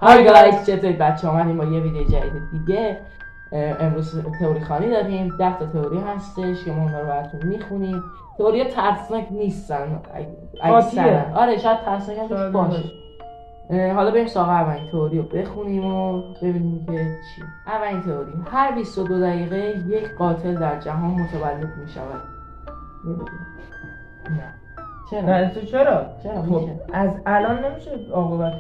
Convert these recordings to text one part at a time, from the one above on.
های گایز، چطورید بچه؟ اومدیم با یه ویدیو جدید دیگه. امروز تئوری خوانی داریم. 10 تا تئوری هستش که ما اونها رو براتون میخونیم. تئوری ترسناک نیستن اکثرا. آره شاید ترسناک هم توش باشه. حالا بریم سراغ اولین تئوری رو بخونیم و ببینیم که چی. اولین تئوری: هر 22 دقیقه یک قاتل در جهان متولد میشود. نه. چرا؟ خب از الان نمیشه عاقبتش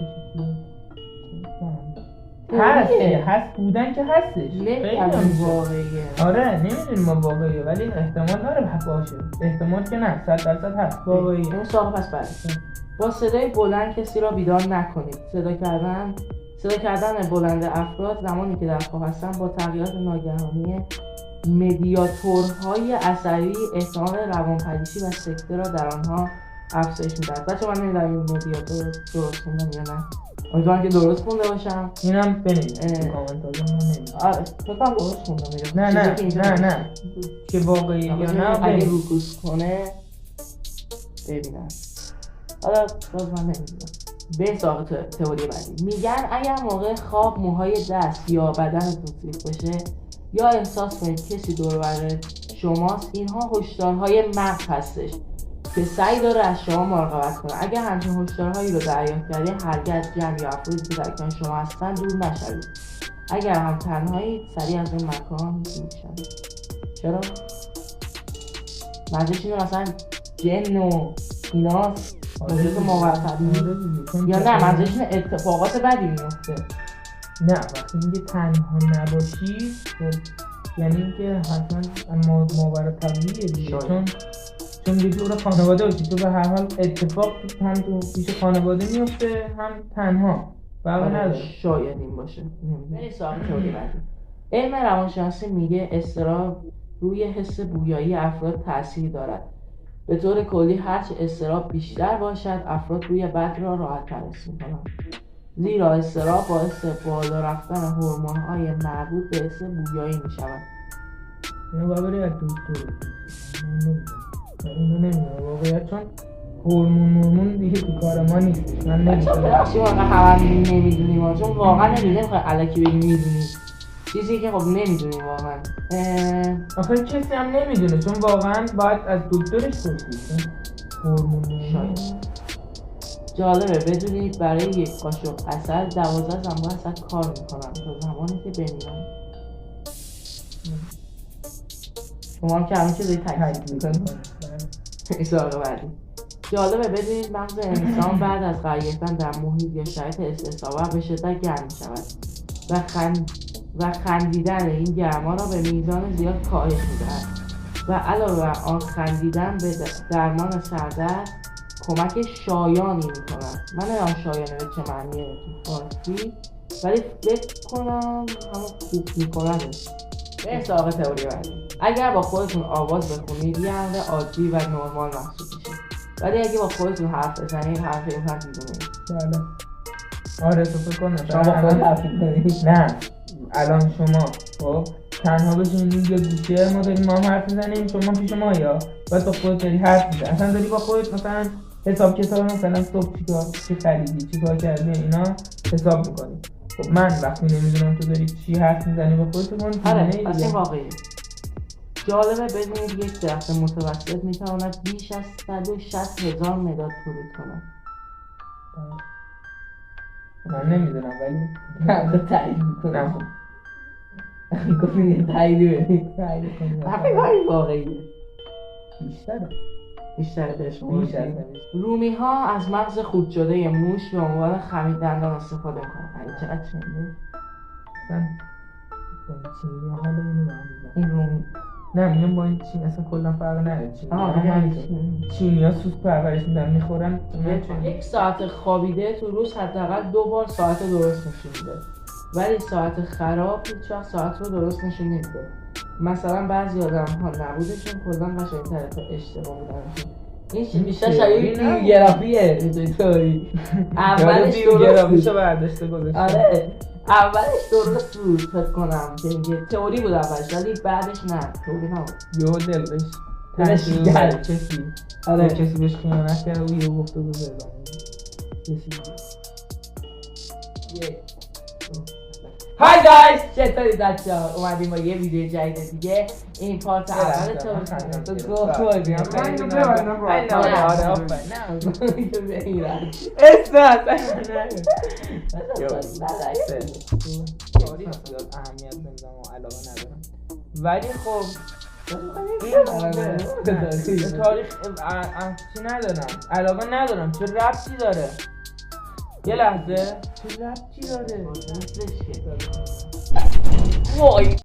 هست بودن که هستش. نمیدونم واقعیه. آره نمیدونیم ما واقعیه، ولی احتمال داره باشه. احتمال که نه 100% هست واقعیه. این سوال پس بعد. با صدای بلند کسی را بیدار نکنید. صدا کردن بلند افراد زمانی که در خواب هستند با تغییرات ناگهانی مدیاتورهای عصبی احتمال روانپریشی و سکته را در آنها افزایش می‌دهد. بچه‌ها من نمی‌دونم این مدیاتور درست خوندم یا نه. امیدوارم که درست خونده باشم. اینم بنویس تو کامنت‌ها. من نمی‌دونم. آره فکر کنم درست خوندم. نه که واقعی یا نه اگه روکوس کنه ببینم. حالا باز من نمی‌دونم. به سراغ تئوری بعدی. میگن اگر موقع خواب موهای دست یا بدنتون سیخ بشه یا احساس کنید کسی دور و بر شماست، اینها هشدارهای مغز هستش که سعی داره از شما مراقبت کنه. اگر همچین هشدارهایی رو دریافت کردید هرگز جمع یا افرادی که در کنار شما هستن دور نشوید. اگر هم تنهایید سریع از اون مکان دور شوید. چرا؟ منظورش اینه مثلا جن و ایناست موجود ماورطبیعی یا نه منظورش اینه اتفاقات بدی میفته؟ نه وقتی میگه تنها نباشی یعنی اینکه حتما ماورطبیعیه دیگه، چون یه جور خانواده باشی تو به هر حال اتفاق هم تو پیش خانواده میفته هم تنها فرق نداره. شاید این باشه. بریم سراغ تئوری بعدی. علم روانشناسی میگه اضطراب روی حس بویایی افراد تأثیر دارد. به طور کلی هرچه اضطراب بیشتر باشد افراد بوی بد را راحت‌تر حس می‌کنند، زیرا اضطراب باعث بالا رفتن هورمون‌های مربوط به حس بویایی می‌شود. اینو باید از دکتر اینو نمیدونم واقعیت، چون هورمون دیگه تو کار ما نیست. من نمیدونم چون واقعا نمیدونیم، چون واقعا نمیدونیم الکی بگیم میدونیم چیزی که خب نمیدونیم واقعا. آخه کسی هم نمیدونه، چون واقعا باید از دکترش پرسید. هورمون جالبه بدونید برای یک قاشق عسل 12 زنبور عسل کار میکنن تا زمانی که بمیرن. شما هم که همین چیزایی تکلیف میکنید. سوال بعدی. جالبه بدونید مغز انسان بعد از قرار گرفتن در محیط یا شرایط استثابر به شدت گرم میشود و خندیدن این گرما را به میزان زیاد کاهش میدهد و علاوه بر آن خندیدن به درمان سردرد کمک شایانی میکند. من نمیدونم شایانه به چه معنیه تو فارسی، ولی فکر کنم همون خوب میکنه. به سراغ تئوری بعدی. اگر با خودتون آواز بخونید یه امر عادی و نرمال محسوب میشه، ولی اگه با خودتون حرف بزنید حرف دیوونه. بله آره تو فکر کن شما با خودت حرف میزنید. نه الان شما خب تنها بشینید یه گوشه ما داریم ما حرف میزنیم، شما پیش ما یا بعد با خودت داری حرف میزنی، اصلا داری با خودت مثلا حساب کتاب مثلا صبح چی خریدی چی کار کردی اینا حساب میکنی. خب من وقتی نمیدونم تو داری چی حرف میزنی با خودت کن. آره اصلا واقعیه. جالبه بدونید یک درخت متوسط میتواند بیش از 160,000 مداد تولید کند. من نمیدونم ولی من تایید میکنم. گفتید تایید کنید. همین واقعیه. بیشتره بهش رومی ها از مغز خورد شده موش به عنوان خمیر دندان استفاده میکنن. چقدر چنده؟ چینی ها حالا اینو این رومی نه میگم با این چینی اصلا کلا فرق نداره. چینی ها سوس پرورش میدن میخورن. یک ساعت خوابیده تو روز حداقل 2 بار ساعت درست نشون میده، ولی ساعت خراب هیچ وقت ساعت رو درست نشون نمیده. مثلا بعضی آدم ها نبودشون کلا قشنگ‌تره تا اشتباه بودنشون. این بیشتر شبیه بیوگرافیه توی اولش بیوگرافیشو برداشته گذاشته. آره اولش درست بود فکر کنم که میگه تئوری بود اولش، ولی بعدش نه تئوری نبود. یهو دلش تنشیگر کسی بهش خیانت کرد و یهو گفته بود های گایز چطوری بچه‌ها اومدیم با یه ویدیو جدید دیگه. این پارت اول تو گفت آره اهمیت نمیدم و علاقه ندارم ولی خب این تاریخ چی ندارم علاقه ندارم چه ربطی داره یه لحظه چه ربطی داره وای